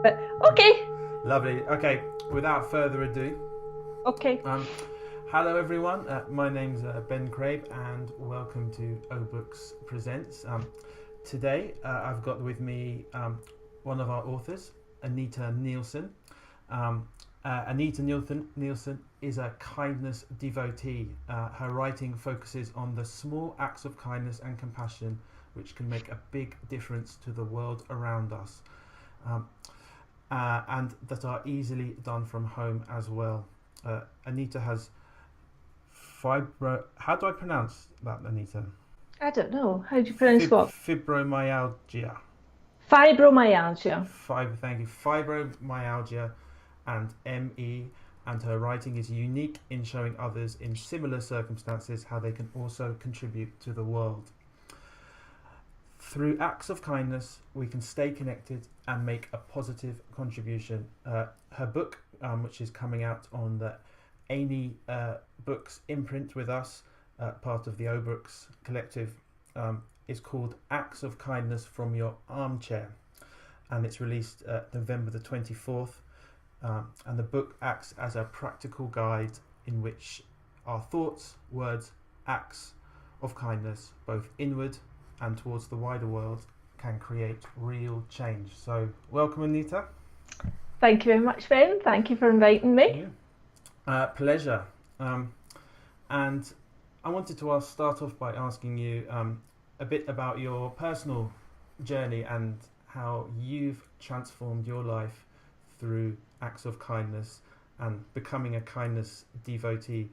But okay, Lovely. Okay, without further ado, okay. um, hello everyone. My name's Ben Craig, and welcome to O Books Presents. Today, I've got with me one of our authors, Anita Neilson. Anita Neilson is a kindness devotee. Her writing focuses on the small acts of kindness and compassion which can make a big difference to the world around us. Um, and that are easily done from home as well. Anita has fibro. How do I pronounce that, Anita? I don't know. How do you pronounce what? Fibromyalgia. Fibromyalgia. Thank you. Fibromyalgia and M.E. And her writing is unique in showing others in similar circumstances how they can also contribute to the world. Through acts of kindness, we can stay connected and make a positive contribution. Her book, which is coming out on the A.E. Books imprint with us, part of the O Books collective, is called Acts of Kindness from Your Armchair, and it's released November the 24th. And the book acts as a practical guide in which our thoughts, words, acts of kindness, both inward and towards the wider world, can create real change. So, welcome, Anita. Thank you very much, Ben. Thank you for inviting me. Pleasure. And I wanted to start off by asking you a bit about your personal journey and how you've transformed your life through acts of kindness and becoming a kindness devotee.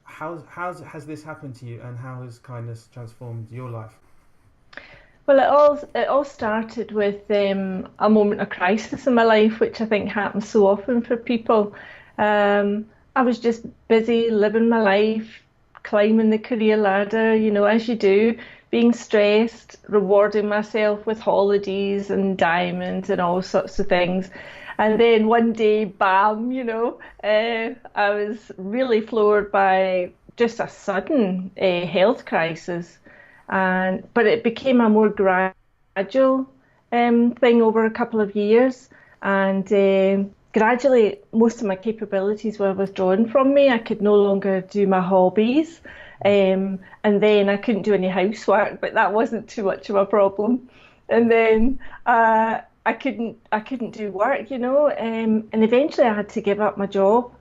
How has this happened to you, and how has kindness transformed your life? Well, it all started with a moment of crisis in my life, which I think happens so often for people. I was just busy living my life, climbing the career ladder, as you do, being stressed, rewarding myself with holidays and diamonds and all sorts of things. And then one day, bam, I was really floored by just a sudden health crisis. But it became a more gradual thing over a couple of years, and gradually most of my capabilities were withdrawn from me. I could no longer do my hobbies, and then I couldn't do any housework, but that wasn't too much of a problem. And then I couldn't do work, and eventually I had to give up my job.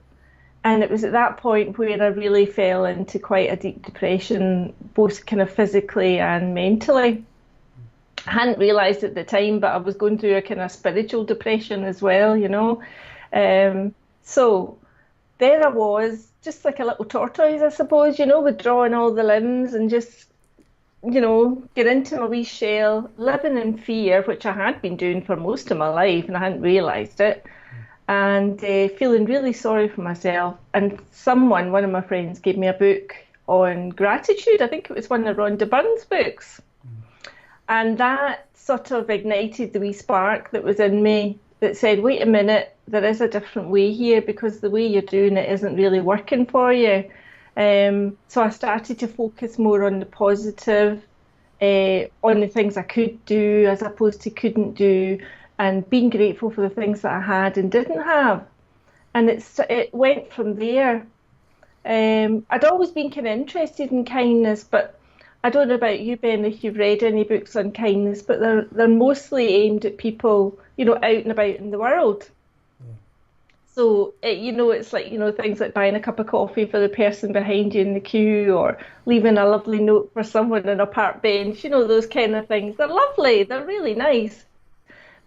And it was at that point where I really fell into quite a deep depression, both kind of physically and mentally. I hadn't realised at the time, but I was going through a kind of spiritual depression as well. So there I was, just like a little tortoise, I suppose, withdrawing all the limbs and just, get into my wee shell, living in fear, which I had been doing for most of my life and I hadn't realised it, and feeling really sorry for myself. And one of my friends, gave me a book on gratitude. I think it was one of Rhonda Byrne's books. And that sort of ignited the wee spark that was in me that said, wait a minute, there is a different way here because the way you're doing it isn't really working for you. So I started to focus more on the positive, on the things I could do as opposed to couldn't do, and being grateful for the things that I had and didn't have. And it went from there. I'd always been kind of interested in kindness, but I don't know about you, Ben, if you've read any books on kindness, but they're mostly aimed at people, out and about in the world. Yeah. So, it's like, things like buying a cup of coffee for the person behind you in the queue, or leaving a lovely note for someone on a park bench, those kind of things. They're lovely, they're really nice.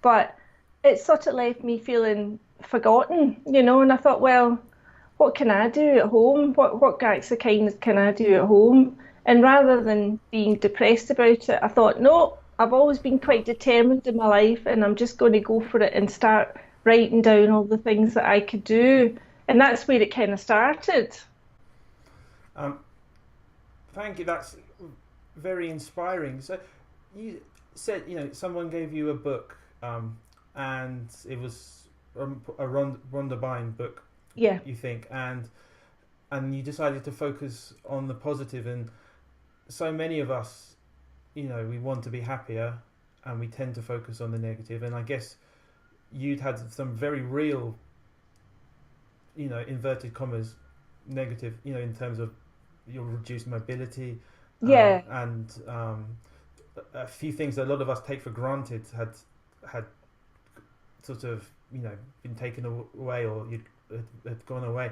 But it sort of left me feeling forgotten, and I thought, well, what can I do at home? What acts of kindness can I do at home? And rather than being depressed about it, I thought, no, I've always been quite determined in my life, and I'm just going to go for it and start writing down all the things that I could do. And that's where it kind of started. Um, Thank you. That's very inspiring. So, you said someone gave you a book, and it was a Rhonda Byrne book, Yeah. you think, and you decided to focus on the positive. And so many of us, we want to be happier, and we tend to focus on the negative. And I guess you'd had some very real, inverted commas, negative, in terms of your reduced mobility, Yeah. and a few things that a lot of us take for granted had sort of, been taken away, or had gone away.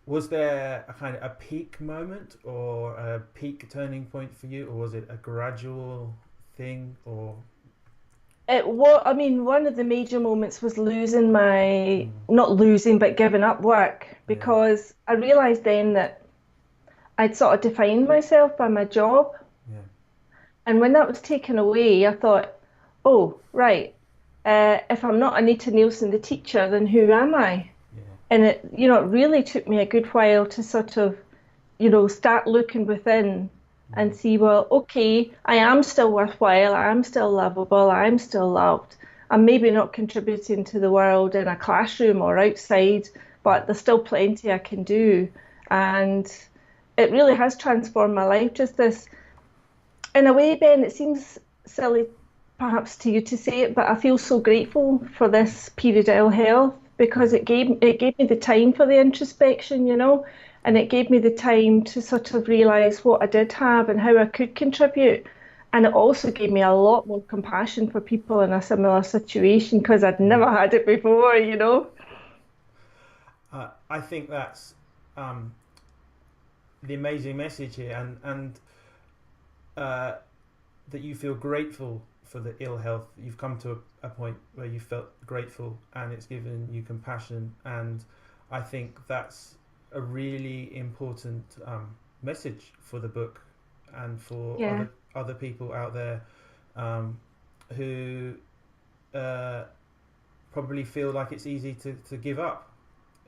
Was there a kind of a peak moment or a peak turning point for you, or was it a gradual thing, or? I mean, one of the major moments was losing my, Mm, not losing, but giving up work, yeah, because I realized then that I'd sort of defined myself by my job. yeah, And when that was taken away, I thought, oh, right, if I'm not Anita Neilson, the teacher, then who am I? yeah, And it really took me a good while to sort of, start looking within and mm, see, well, okay, I am still worthwhile, I am still lovable, I'm still loved. I'm maybe not contributing to the world in a classroom or outside, but there's still plenty I can do. And it really has transformed my life. Just this, in a way, Ben, it seems silly perhaps to you to say it, but I feel so grateful for this period of ill health because yeah, it gave me the time for the introspection, and it gave me the time to sort of realise what I did have and how I could contribute. And it also gave me a lot more compassion for people in a similar situation because I'd yeah. never had it before. I think that's um, the amazing message here, and uh, that you feel grateful for the ill health. You've come to a point where you felt grateful, and it's given you compassion. And I think that's a really important message for the book, and for Yeah, other people out there, um, who uh, probably feel like it's easy to give up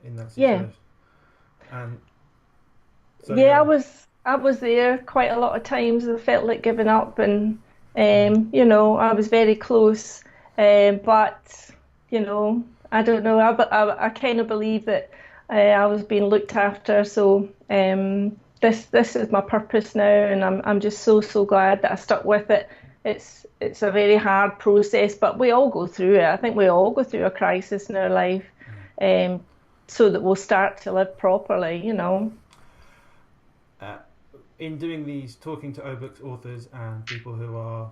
in that yeah. situation. And sorry, go Yeah, I ahead. was I was there quite a lot of times. I felt like giving up, and Yeah, I was very close. But I don't know. I kind of believe that I was being looked after. So this is my purpose now, and I'm just so glad that I stuck with it. It's a very hard process, but we all go through it. I think we all go through a crisis in our life, yeah. um, so that we'll start to live properly. Uh, in doing these, talking to O-Books authors and people who are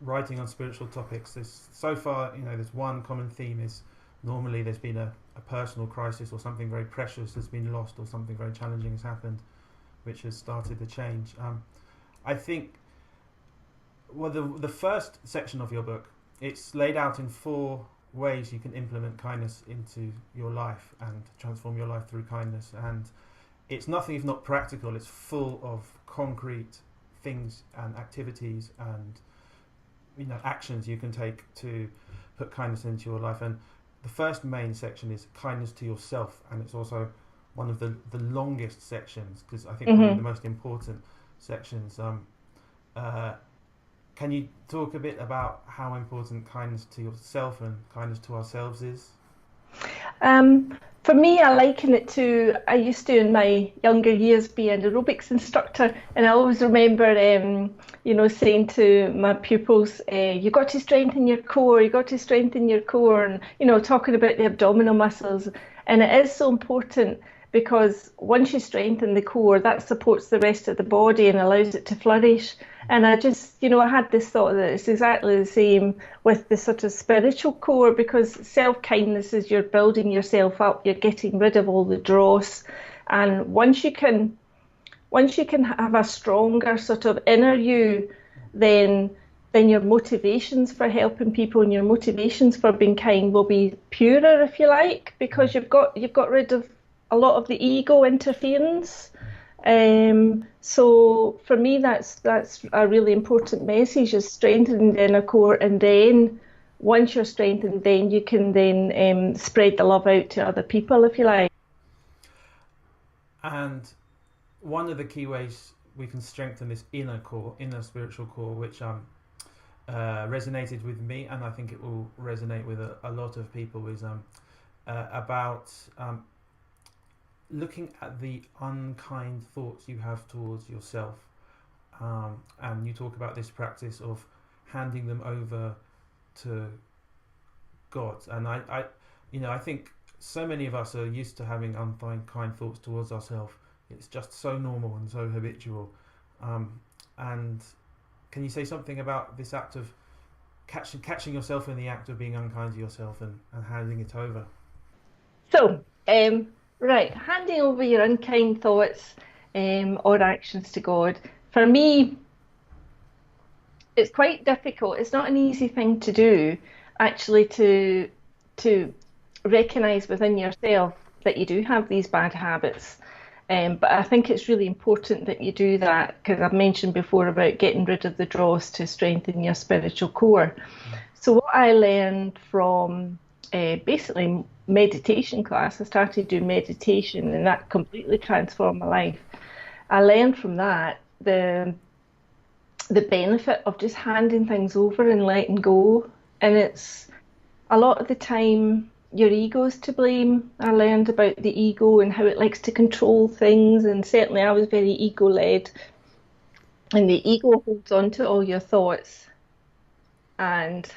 writing on spiritual topics, there's so far, there's one common theme is normally there's been a personal crisis, or something very precious has been lost, or something very challenging has happened, which has started the change. I think, well, the first section of your book, it's laid out in 4 ways you can implement kindness into your life and transform your life through kindness. And it's nothing if not practical. It's full of concrete things and activities and actions you can take to put kindness into your life. And the first main section is kindness to yourself, and it's also one of the longest sections, because I think probably the hmm most important sections. Uh, can you talk a bit about how important kindness to yourself and kindness to ourselves is? For me, I liken it to I used to in my younger years be an aerobics instructor, and I always remember, saying to my pupils, "You got to strengthen your core. You got to strengthen your core," and talking about the abdominal muscles. And it is so important because once you strengthen the core, that supports the rest of the body and allows it to flourish. And I just, I had this thought that it's exactly the same with the sort of spiritual core, because self-kindness is you're building yourself up, you're getting rid of all the dross. And once you can have a stronger sort of inner you, then your motivations for helping people and your motivations for being kind will be purer, if you like, Mm, because you've got rid of a lot of the ego interference. So for me, that's a really important message: is strengthening the inner core, and then once you're strengthened, then you can then spread the love out to other people, if you like. And one of the key ways we can strengthen this inner core, inner spiritual core, which resonated with me, and I think it will resonate with a lot of people, is about looking at the unkind thoughts you have towards yourself. And you talk about this practice of handing them over to God. And I think so many of us are used to having unkind thoughts towards ourselves. It's just so normal and so habitual. And can you say something about this act of catching yourself in the act of being unkind to yourself and handing it over? So, right, handing over your unkind thoughts or actions to God. For me, it's quite difficult. It's not an easy thing to do, actually, to recognize within yourself that you do have these bad habits. But I think it's really important that you do that because I've mentioned before about getting rid of the dross to strengthen your spiritual core. So what I learned from basically meditation class, I started doing meditation and that completely transformed my life. I learned from that the benefit of just handing things over and letting go. And it's a lot of the time your ego's to blame. I learned about the ego and how it likes to control things, and certainly I was very ego led. And the ego holds on to all your thoughts. And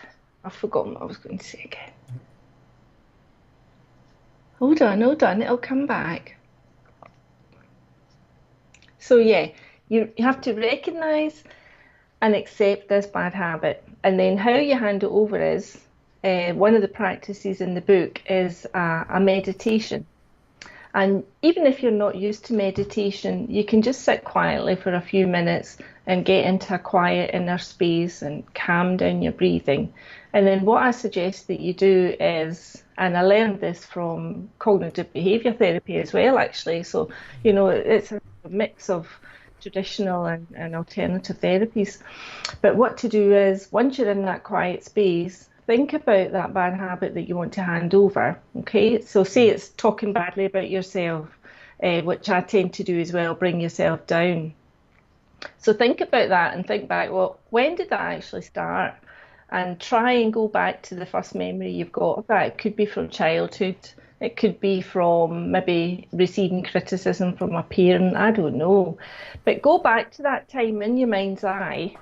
I've forgotten what I was going to say again. Hold on, it'll come back. So yeah, you have to recognize and accept this bad habit. And then how you hand it over is one of the practices in the book is a meditation. And even if you're not used to meditation, you can just sit quietly for a few minutes and get into a quiet inner space and calm down your breathing. And then what I suggest that you do is, and I learned this from cognitive behavior therapy as well, actually. So, it's a mix of traditional and alternative therapies. But what to do is, once you're in that quiet space, think about that bad habit that you want to hand over. Okay, so say it's talking badly about yourself, which I tend to do as well, bring yourself down. So think about that and think back, well, when did that actually start? And try and go back to the first memory you've got of that. It could be from childhood, it could be from maybe receiving criticism from a parent, I don't know. But go back to that time in your mind's eye.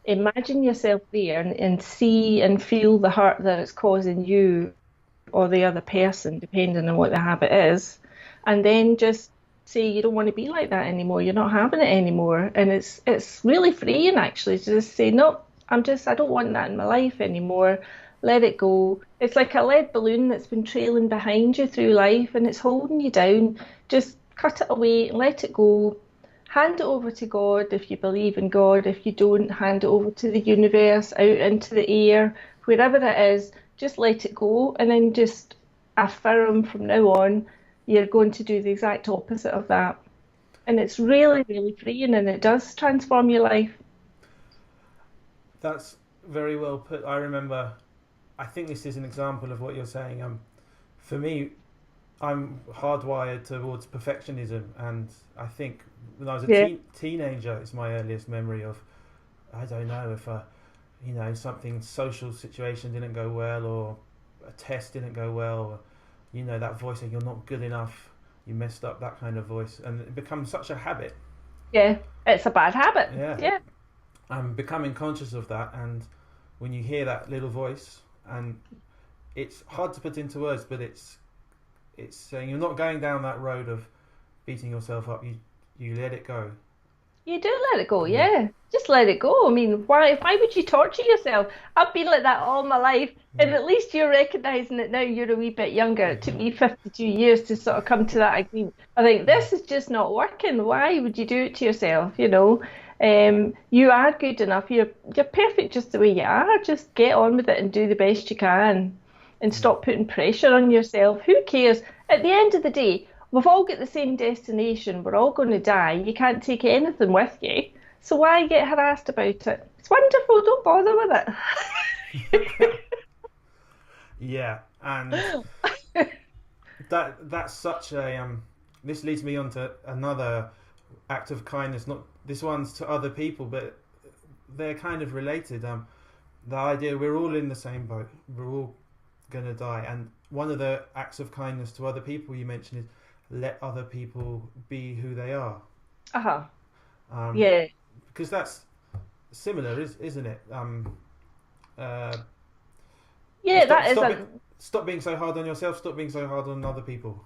Imagine yourself there and see and feel the hurt that it's causing you or the other person, depending on what the habit is. And then just say you don't want to be like that anymore. You're not having it anymore. And it's really freeing actually to just say, no, I don't want that in my life anymore. Let it go. It's like a lead balloon that's been trailing behind you through life and it's holding you down. Just cut it away, let it go. Hand it over to God if you believe in God. If you don't, hand it over to the universe, out into the air, wherever it is, just let it go and then just affirm from now on you're going to do the exact opposite of that. And it's really, really freeing and it does transform your life. That's very well put. I remember, I think this is an example of what you're saying. For me, I'm hardwired towards perfectionism, and I think when I was a Yeah. teenager, it's my earliest memory of, I don't know if something social situation didn't go well, or a test didn't go well, or, that voice saying you're not good enough, you messed up, that kind of voice, and it becomes such a habit. Yeah. It's a bad habit. Yeah, Yeah. I'm becoming conscious of that, and when you hear that little voice, and it's hard to put into words, but it's saying you're not going down that road of beating yourself up. You let it go. You do let it go, Yeah. yeah. Just let it go. I mean, why would you torture yourself? I've been like that all my life, and Yeah. at least you're recognizing it now. You're a wee bit younger. It took me 52 years to sort of come to that agreement. I think this is just not working. Why would you do it to yourself? You are good enough. You're perfect just the way you are. Just get on with it and do the best you can, and Yeah. stop putting pressure on yourself. Who cares? At the end of the day, we've all got the same destination. We're all going to die. You can't take anything with you. So why get harassed about it? It's wonderful. Don't bother with Yeah, and that's such a this leads me on to another act of kindness. Not this one's to other people, but they're kind of related. The idea we're all in the same boat. We're all gonna die, and one of the acts of kindness to other people you mentioned is let other people be who they are. Uh-huh. Um, Yeah. because that's similar, isn't it? Uh, Yeah, Stop that is stop a it. Stop being so hard on yourself. Stop being so hard on other people.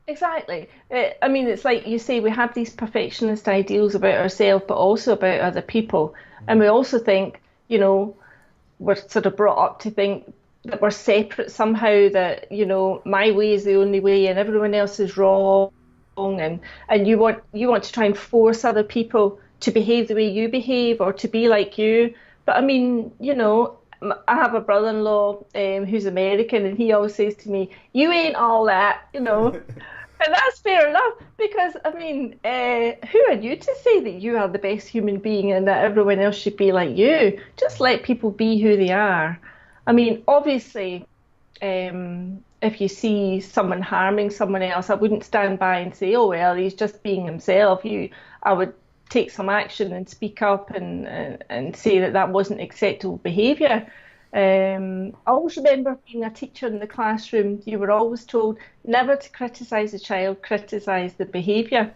exactly. I mean, it's like you say, we have these perfectionist ideals about ourselves, but also about other people, and we also think, you know, we're sort of brought up to think that we're separate somehow, that, my way is the only way and everyone else is wrong, and you want to try and force other people to behave the way you behave or to be like you. But I mean, I have a brother-in-law who's American, and he always says to me, "You ain't all that." And that's fair enough, because I mean, who are you to say that you are the best human being and that everyone else should be like you? Just let people be who they are. I mean, obviously, if you see someone harming someone else, I wouldn't stand by and say, "Oh well, he's just being himself." I would take some action and speak up and say that that wasn't acceptable behaviour. I always remember being a teacher in the classroom. You were always told never to criticise a child, criticise the behaviour,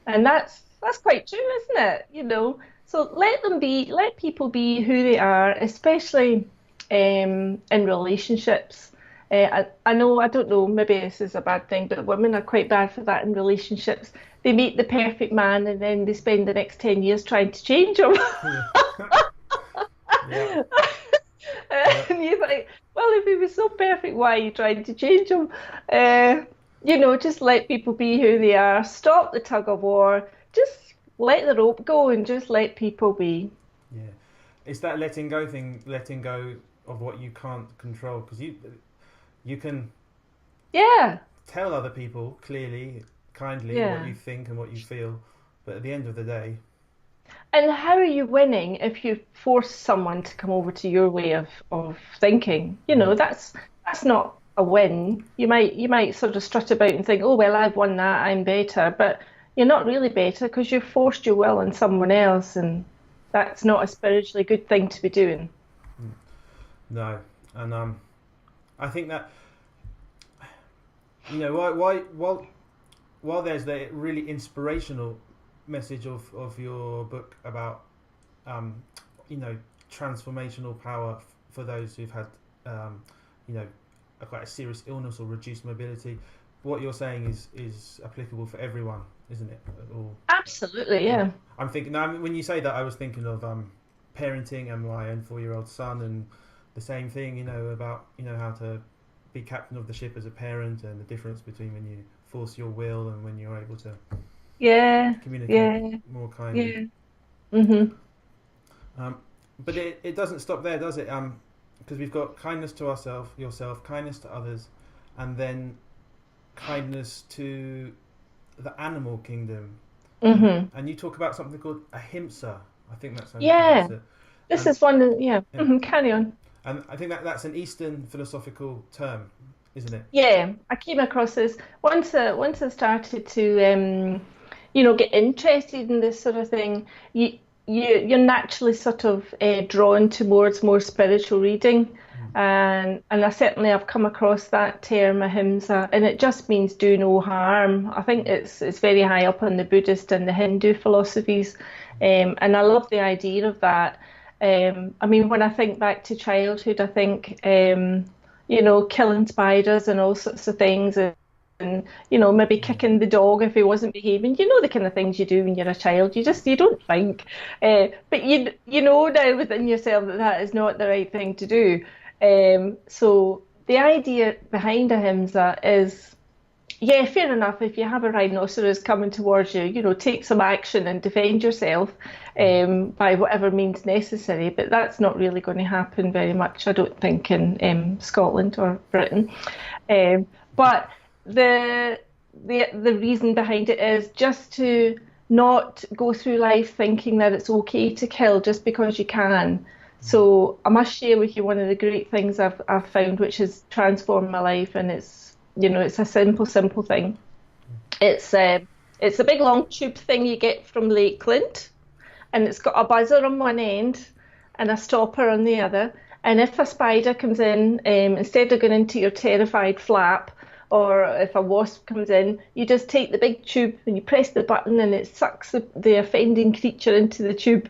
and that's quite true, isn't it? So let people be who they are, especially in relationships. I know, I don't know, maybe this is a bad thing, but women are quite bad for that in relationships. They meet the perfect man and then they spend the next 10 years trying to change him. Yeah. Yeah. Yeah. And you think, well, if he was so perfect, why are you trying to change him? Just let people be who they are. Stop the tug of war. Just let the rope go and just let people be. Yeah. It's that letting go thing. Letting go of what you can't control, because you can Yeah, tell other people clearly, kindly, what yeah. you think and what you feel, but at the end of the day, And how are you winning if you force someone to come over to your way of thinking? mm, That's not a win. You might sort of strut about and think, oh well, I've won that, I'm better, but you're not really better because you've forced your will on someone else, and that's not a spiritually good thing to be doing. mm, no, and I think that while there's the really inspirational message of your book about um, you know transformational power for those who've had um, you know quite a serious illness or reduced mobility, what you're saying is applicable for everyone, isn't it? Or Absolutely, yeah, yeah. I'm thinking now. When you say that, I was thinking of parenting and my own 4-year-old son, and the same thing. About how to be captain of the ship as a parent, and the difference between when you force your will and when you're able to Yeah, communicate yeah, more kindly. yeah. Hmm. Um, but it doesn't stop there, does it? Because we've got kindness to ourselves, yourself, kindness to others, and then kindness to the animal kingdom. And Hmm. and you talk about something called ahimsa. I think that's how you Yeah, pronounce it. this And is one that, yeah. yeah, Hmm. Carry on. and I think that's an Eastern philosophical term, isn't it? Yeah, I came across this once I started to get interested in this sort of thing. You're naturally sort of drawn towards more spiritual reading, Mm. and I certainly have come across that term ahimsa, and it just means do no harm. I think Mm. it's very high up on the Buddhist and the Hindu philosophies, and I love the idea of that. I mean, when I think back to childhood, I think. Killing spiders and all sorts of things, and maybe Yeah. kicking the dog if he wasn't behaving. The kind of things you do when you're a child. You don't think, but you know now within yourself that that is not the right thing to do. So the idea behind ahimsa is, yeah, fair enough. If you have a rhinoceros coming towards you, take some action and defend yourself Mm. by whatever means necessary. But that's not really going to happen very much, I don't think, in Scotland or Britain. But the reason behind it is just to not go through life thinking that it's okay to kill just because you can. Mm. So I must share with you one of the great things I've found, which has transformed my life, and it's a simple thing. It's it's a big long tube thing you get from Lakeland, and it's got a buzzer on one end and a stopper on the other. And if a spider comes in, instead of going into your terrified flap, or if a wasp comes in, you just take the big tube and you press the button and it sucks the offending creature into the tube.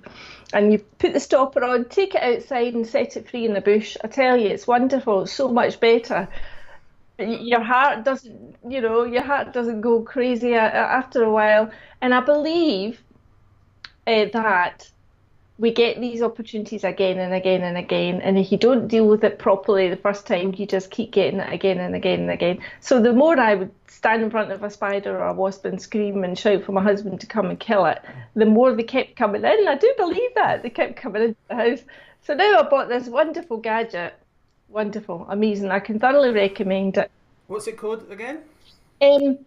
And you put the stopper on, take it outside and set it free in the bush. I tell you, it's wonderful. It's so much better. Your heart doesn't, your heart doesn't go crazy after a while. And I believe that we get these opportunities again and again and again. And if you don't deal with it properly the first time, you just keep getting it again and again and again. So the more I would stand in front of a spider or a wasp and scream and shout for my husband to come and kill it, the more they kept coming in. I do believe that. They kept coming into the house. So now I bought this wonderful gadget. Wonderful, amazing. I can thoroughly recommend it. What's it called again? Um,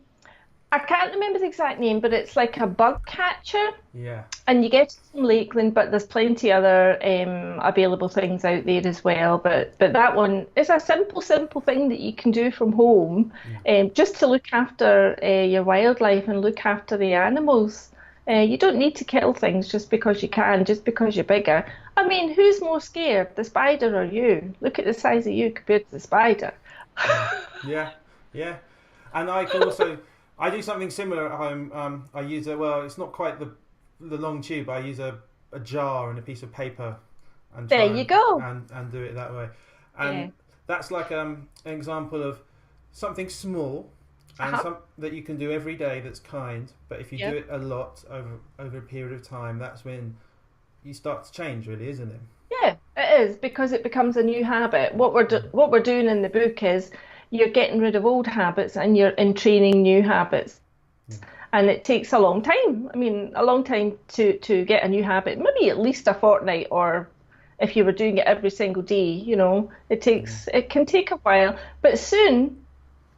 I can't remember the exact name, but it's like a bug catcher. Yeah. And you get it from Lakeland, but there's plenty other available things out there as well. But that one is a simple thing that you can do from home, just to look after your wildlife and look after the animals. You don't need to kill things just because you can, just because you're bigger. I mean, who's more scared, the spider or you? Look at the size of you compared to the spider. Yeah, yeah. And I can also I do something similar at home. I use it's not quite the long tube. I use a jar and a piece of paper and There try you go. and do it that way. And Yeah. that's like an example of something small and Uh-huh. some that you can do every day that's kind. But if you do Yep. it a lot over a period of time, that's when you start to change, really, isn't it? Yeah, it is because it becomes a new habit. What we're doing in the book is you're getting rid of old habits and you're entraining new habits. Yeah. And it takes a long time. I mean, a long time to get a new habit, maybe at least a fortnight, or if you were doing it every single day, it can take a while, but soon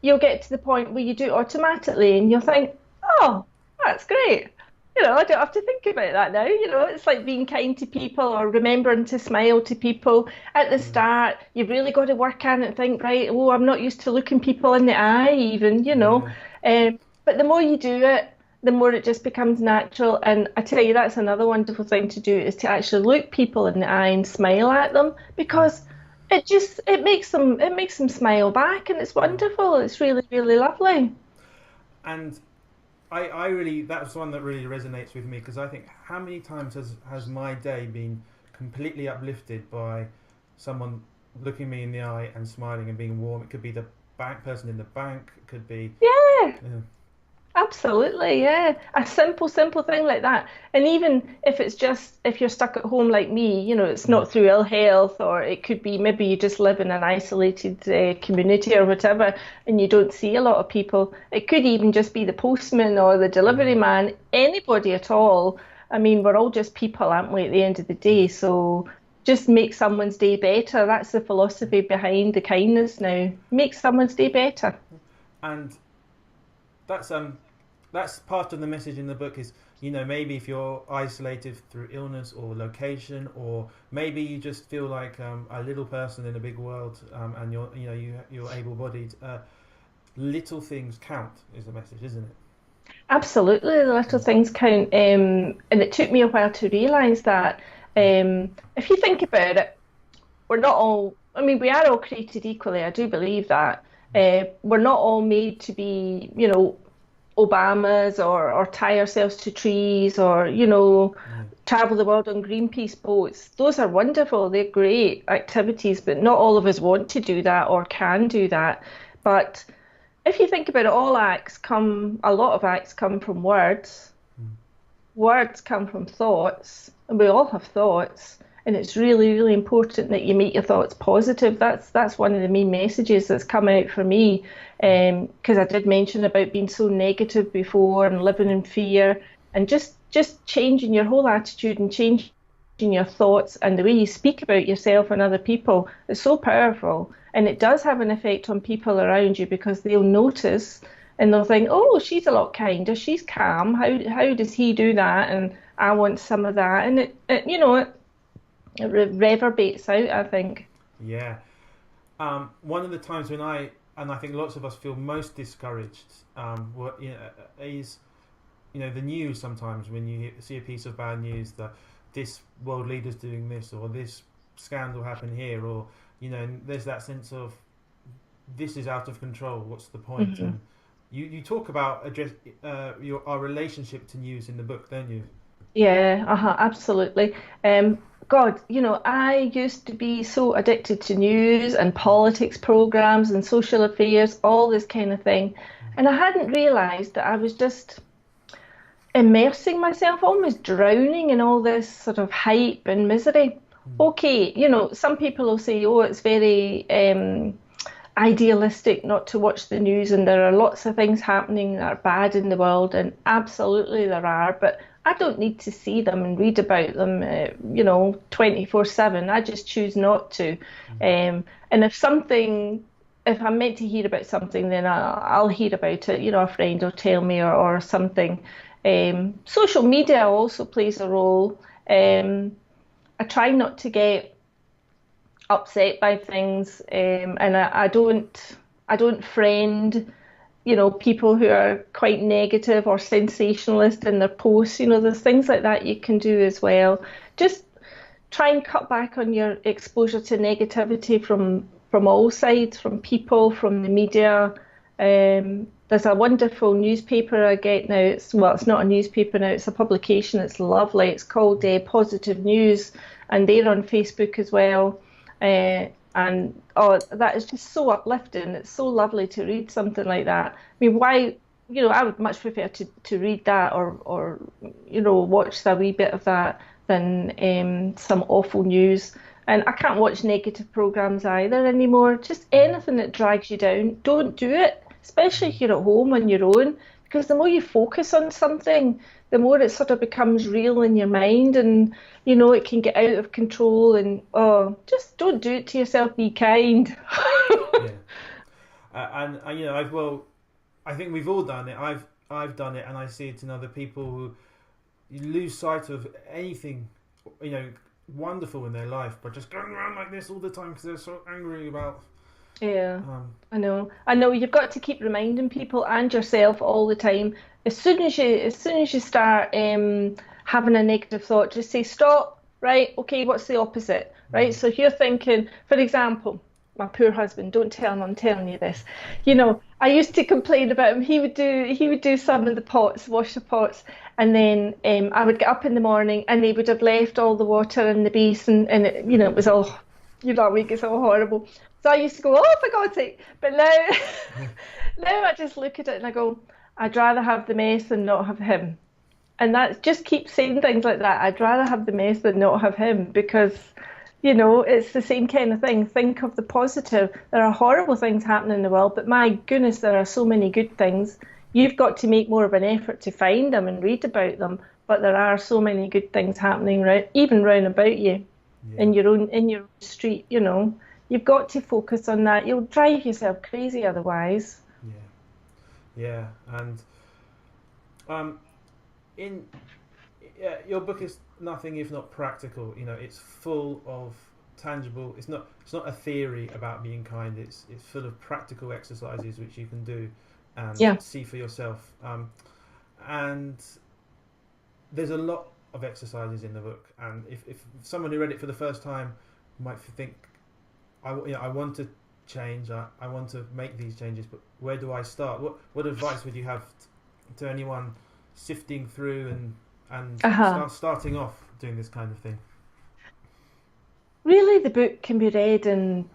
you'll get to the point where you do it automatically and you'll think, oh, that's great. I don't have to think about that now. It's like being kind to people or remembering to smile to people. At the Mm. start, you've really got to work on it and think, right, oh, I'm not used to looking people in the eye, even. Yeah. But the more you do it, the more it just becomes natural. And I tell you, that's another wonderful thing to do is to actually look people in the eye and smile at them Yeah. because it makes them smile back and it's Mm. wonderful. It's really, really lovely. And I really, that's one that really resonates with me because I think how many times has my day been completely uplifted by someone looking me in the eye and smiling and being warm. It could be the bank person in the bank. It could be, Yeah. uh, Absolutely, yeah. A simple thing like that. And even if it's just if you're stuck at home like me, it's mm, not through ill health, or it could be maybe you just live in an isolated community or whatever, and you don't see a lot of people. It could even just be the postman or the yeah, delivery man, anybody at all. I mean, we're all just people, aren't we, at the end of the yeah. day? So just make someone's day better. That's the philosophy behind the kindness now. Make someone's day better. And that's that's part of the message in the book is maybe if you're isolated through illness or location, or maybe you just feel like a little person in a big world, and you're able-bodied. Little things count is the message, isn't it? Absolutely, the little Mm, things count. And it took me a while to realise that. mm, If you think about it, we're not all, I mean, we are all created equally. I do believe that. We're not all made to be, Obamas or tie ourselves to trees or, yeah, travel the world on Greenpeace boats. Those are wonderful. They're great activities, but not all of us want to do that or can do that. But if you think about it, a lot of acts come from words. mm, Words come from thoughts, and we all have thoughts. And it's really, really important that you make your thoughts positive. That's one of the main messages that's come out for me. Because I did mention about being so negative before and living in fear, and just changing your whole attitude and changing your thoughts and the way you speak about yourself and other people is so powerful. And it does have an effect on people around you because they'll notice and they'll think, oh, she's a lot kinder, she's calm. How does he do that? And I want some of that. And it reverberates out, I think. yeah. One of the times when I think lots of us feel most discouraged, is the news. Sometimes when you see a piece of bad news that this world leader's doing this or this scandal happened here, or there's that sense of this is out of control. What's the point? Hmm. And you talk about our relationship to news in the book, don't you? Yeah, absolutely. God, I used to be so addicted to news and politics programs and social affairs, all this kind of thing. And I hadn't realized that I was just immersing myself, almost drowning in all this sort of hype and misery. Mm. Okay, some people will say, oh, it's very idealistic not to watch the news, and there are lots of things happening that are bad in the world, and absolutely there are, but I don't need to see them and read about them, 24/7. I just choose not to. Mm. And if I'm meant to hear about something, then I'll hear about it. A friend will tell me, or something. Social media also plays a role. I try not to get upset by things, and I don't friend, people who are quite negative or sensationalist in their posts. There's things like that you can do as well. Just try and cut back on your exposure to negativity from all sides, from people, from the media. There's a wonderful newspaper I get now. It's not a newspaper now. It's a publication. It's lovely. It's called Positive News, and they're on Facebook as well. And oh, that is just so uplifting. It's so lovely to read something like that. I mean, why? I would much prefer to read that, or watch a wee bit of that than some awful news. And I can't watch negative programs either anymore. Just anything that drags you down, don't do it, especially Mm. if you're at home on your own, because the more you focus on something, the more it sort of becomes real in your mind, and it can get out of control. And oh, just don't do it to yourself. Be kind. Yeah. And I think we've all done it. I've done it, and I see it in other people who you lose sight of anything, you know, wonderful in their life, but just going around like this all the time because they're so angry about. Yeah, Um, I know. I know you've got to keep reminding people and yourself all the time. As soon as you start having a negative thought, just say stop. Right? Okay, what's the opposite? Right? mm, So if you're thinking, for example, my poor husband, don't tell him I'm telling you this. I used to complain about him. He would do some of the pots, wash the pots, and then I would get up in the morning and he would have left all the water in the basin, and it was all, that week it's all horrible. So I used to go, oh, for God's sake. But now, now I just look at it and I go, I'd rather have the mess than not have him. And that just keep saying things like that. I'd rather have the mess than not have him, because, it's the same kind of thing. Think of the positive. There are horrible things happening in the world, but my goodness, there are so many good things. You've got to make more of an effort to find them and read about them. But there are so many good things happening, right, even round about you, yeah, in your street. You've got to focus on that. You'll drive yourself crazy otherwise. yeah, yeah, and um, in your book is nothing if not practical. You know, it's full of tangible. It's not a theory about being kind. It's full of practical exercises which you can do and Yeah. see for yourself. And there's a lot of exercises in the book. And if someone who read it for the first time might think, I want to change. I want to make these changes, but where do I start? What advice would you have to anyone sifting through and Uh-huh. starting off doing this kind of thing? Really, the book can be read in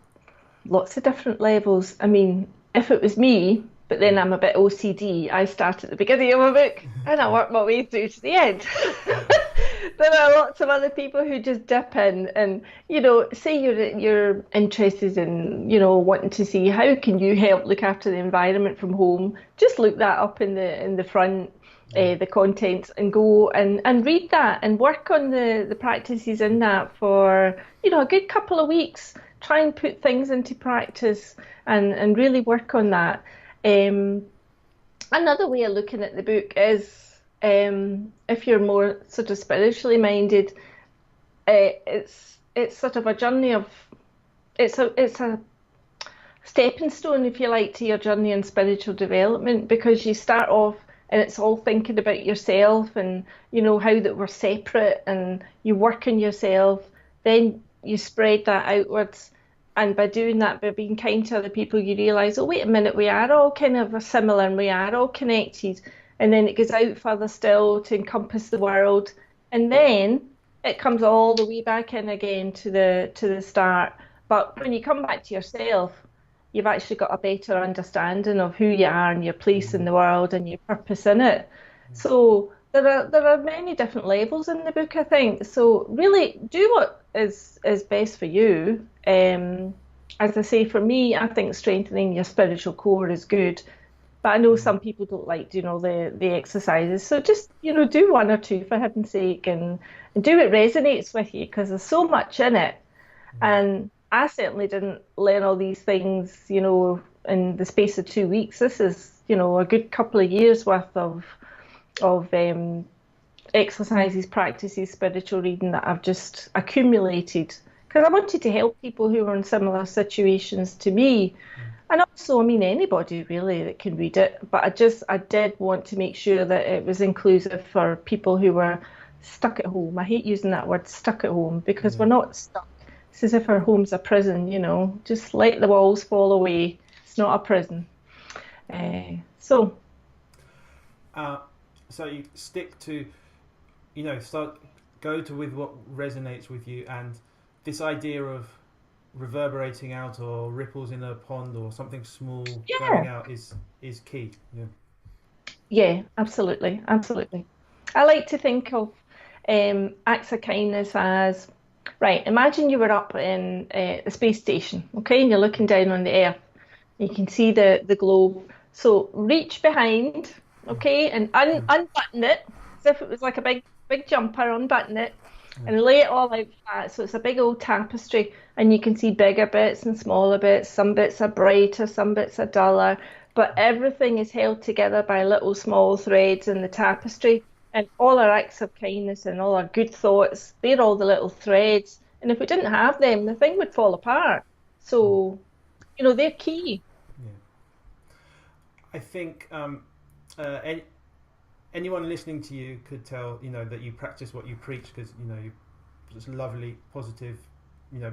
lots of different levels. I mean, if it was me, but then Mm. I'm a bit OCD, I start at the beginning of a book and I Yeah, work my way through to the end. yeah, There are lots of other people who just dip in and, say you're interested in, wanting to see how can you help look after the environment from home. Just look that up in the front, yeah, the contents, and go and read that and work on the practices in that for, a good couple of weeks. Try and put things into practice and really work on that. Um, Another way of looking at the book is, if you're more sort of spiritually minded, it's sort of a journey of it's a stepping stone, if you like, to your journey in spiritual development, because you start off and it's all thinking about yourself, and how that we're separate, and you work on yourself, then you spread that outwards, And by doing that, by being kind to other people, you realise, oh, wait a minute, we are all kind of similar and we are all connected. And then it goes out further still to encompass the world. And then it comes all the way back in again to the start. But when you come back to yourself, you've actually got a better understanding of who you are and your place in Mm, the world and your purpose in it. mm, So there are many different levels in the book, I think. So really do what is best for you. As I say, for me, I think strengthening your spiritual core is good. But I know mm, some people don't like doing all the exercises. So just, do one or two for heaven's sake and do what resonates with you because there's so much in it. mm. And I certainly didn't learn all these things, in the space of 2 weeks. This is, a good couple of years worth of exercises, practices, spiritual reading that I've just accumulated because I wanted to help people who were in similar situations to me. Mm. And also, I mean, anybody really that can read it, but I did want to make sure that it was inclusive for people who were stuck at home. I hate using that word stuck at home because we're Yeah. not stuck. It's as if our home's a prison, just let the walls fall away. It's not a prison. So, Uh, so you stick to, start go to with what resonates with you, and this idea of reverberating out or ripples in a pond or something small going yeah, out is key. Yeah. yeah, absolutely, absolutely. I like to think of acts of kindness as right. Imagine you were up in the space station, okay, and you're looking down on the Earth. You can see the globe. So reach behind, Mm, okay, and mm, unbutton it as if it was like a big jumper. Unbutton it mm, and lay it all out flat. So it's a big old tapestry, and you can see bigger bits and smaller bits. Some bits are brighter, some bits are duller, but everything is held together by little small threads in the tapestry. And all our acts of kindness and all our good thoughts, they're all the little threads. And if we didn't have them, the thing would fall apart. mm, So, they're key. yeah. I think any, anyone listening to you could tell that you practice what you preach because you just lovely, positive,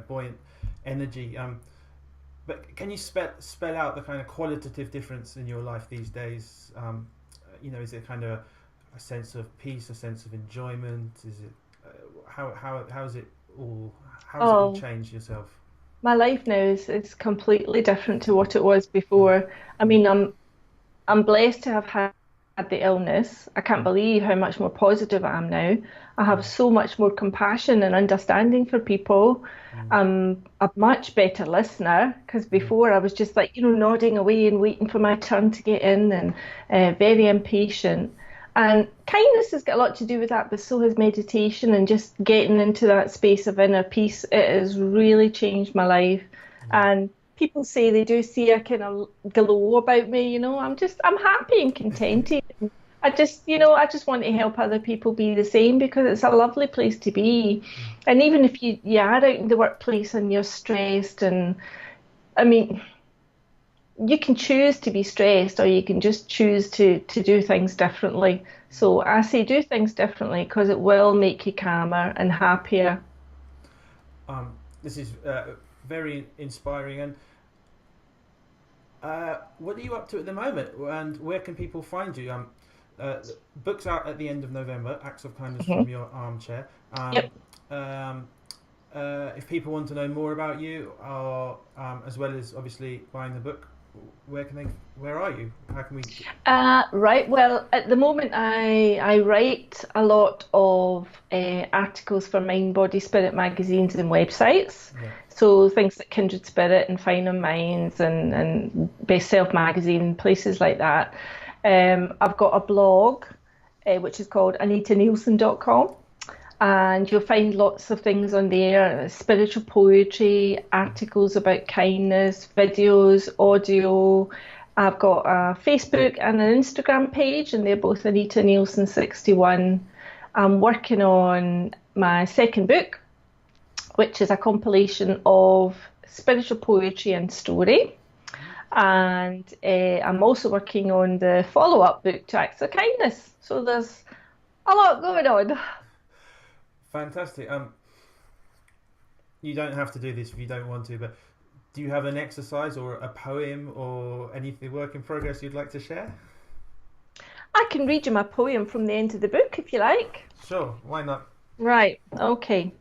buoyant energy. But can you spell out the kind of qualitative difference in your life these days? Is it kind of a sense of peace, a sense of enjoyment? Is it how is it all? How has it all Oh, changed yourself? my life now is completely different to what it was Mm, before. I mm, mean, I'm blessed to have had the illness. I can't mm, believe how much more positive I am now. I mm, have so much more compassion and understanding for people. mm, I'm a much better listener because mm, before I was just like, nodding away and waiting for my turn to get in and very impatient. And kindness has got a lot to do with that, but so has meditation and just getting into that space of inner peace. It has really changed my life. yeah. And people say they do see a kind of glow about me, I'm happy and contented. And I just want to help other people be the same because it's a lovely place to be. Mm, And even if you are out in the workplace and you're stressed, and I mean, you can choose to be stressed or you can just choose to do things differently. So I say do things differently because it will make you calmer and happier. this is very inspiring. And what are you up to at the moment? And where can people find you? The book's out at the end of November. Acts of Kindness Mhm. from Your Armchair. Um, Yep. um, if people want to know more about you, or as well as obviously buying the book, where can they? Where are you? How can we? Right. Well, at the moment, I write a lot of articles for Mind, Body, Spirit magazines and websites. Yeah. So things like Kindred Spirit and Fine on Minds and Best Self magazine, places like that. I've got a blog, which is called AnitaNeilson.com. And you'll find lots of things on there, spiritual poetry, articles about kindness, videos, audio. I've got a Facebook and an Instagram page, and they're both Anita Neilson 61. I'm working on my second book, which is a compilation of spiritual poetry and story. And I'm also working on the follow up book to Acts of Kindness. So there's a lot going on. Fantastic. You don't have to do this if you don't want to, but Do you have an exercise or a poem or anything work in progress you'd like to share? I can read you my poem from the end of the book if you like. Sure, why not? Right, okay.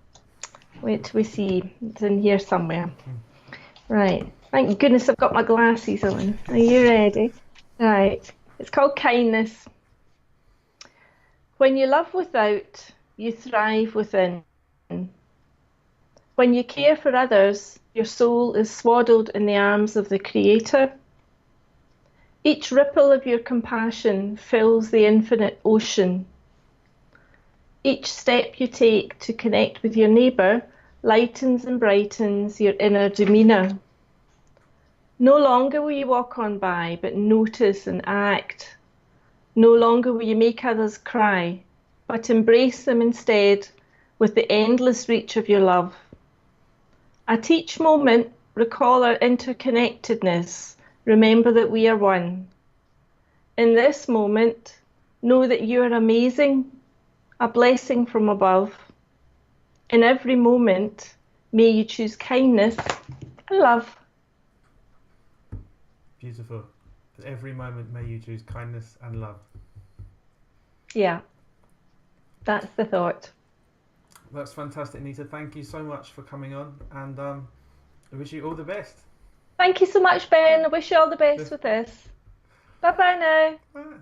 Wait till we see. It's in here somewhere. Right. Thank goodness I've got my glasses on. Are you ready? Right. It's called Kindness. When you love without, you thrive within. When you care for others, your soul is swaddled in the arms of the Creator. Each ripple of your compassion fills the infinite ocean. Each step you take to connect with your neighbour lightens and brightens your inner demeanour. No longer will you walk on by, but notice and act. No longer will you make others cry, but embrace them instead with the endless reach of your love. At each moment, recall our interconnectedness. Remember that we are one. In this moment, know that you are amazing, a blessing from above. In every moment, may you choose kindness and love. Beautiful. For every moment, may you choose kindness and love. Yeah, that's the thought. That's fantastic, Anita. Thank you so much for coming on, and I wish you all the best. Thank you so much, Ben. I wish you all the best with this. Bye bye now. Bye.